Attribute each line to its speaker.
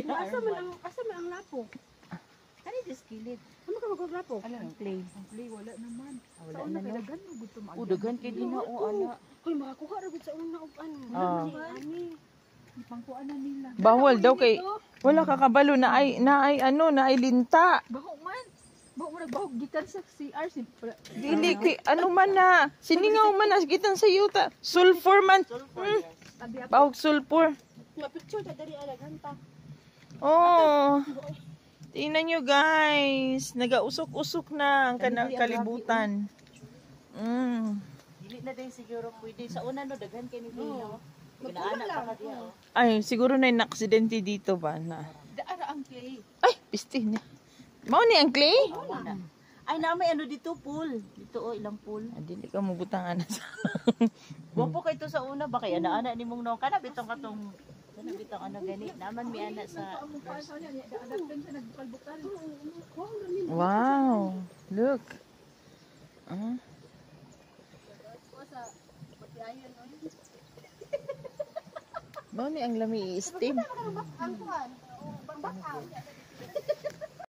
Speaker 1: Asa man ang lapo?
Speaker 2: Kani diskilid.
Speaker 1: Ano ka maglapo?
Speaker 2: Ala ang play.
Speaker 3: Ang play wala naman.
Speaker 2: Wala
Speaker 3: Sa una
Speaker 2: na
Speaker 3: kay
Speaker 2: no.
Speaker 3: daghan mo gusto mo.
Speaker 2: Dagan kay dina o ana.
Speaker 1: Kuy makakuha ra gud sa una og ano. Ani.
Speaker 3: Ipangkuan na nila.
Speaker 4: Bawal daw kay wala kakabalo na ay linta.
Speaker 3: Baho man. Baho mo nagbahog gikan sa CR
Speaker 4: Dili kay ano man na. Siningaw man na gitan sa yuta. Sulfur man. Bahog sulfur.
Speaker 1: Nga picture ta diri ala ganta.
Speaker 4: Oh. Tingnan nyo guys. Nagausok-usok na ang kalibutan.
Speaker 2: Dili na din siguro pwede sa una no daghan kay ni no. Kinaanak pa ka diha oh.
Speaker 4: Ay, siguro na yung aksidente dito ba na.
Speaker 3: Daara ang play.
Speaker 4: Ay, piste niya. Mao ni ang clay?
Speaker 2: Ay na may ano dito pool. Dito oh ilang pool.
Speaker 4: Ah, dili ka mubutangan sa.
Speaker 2: Wapo kay to sa una ba kay ana nimong no kana bitong katong kana bitong ano gani naman mi ana sa
Speaker 4: Wow. Look. Mao ni ang lami i-steam.
Speaker 1: Ang kuan, bangbakan.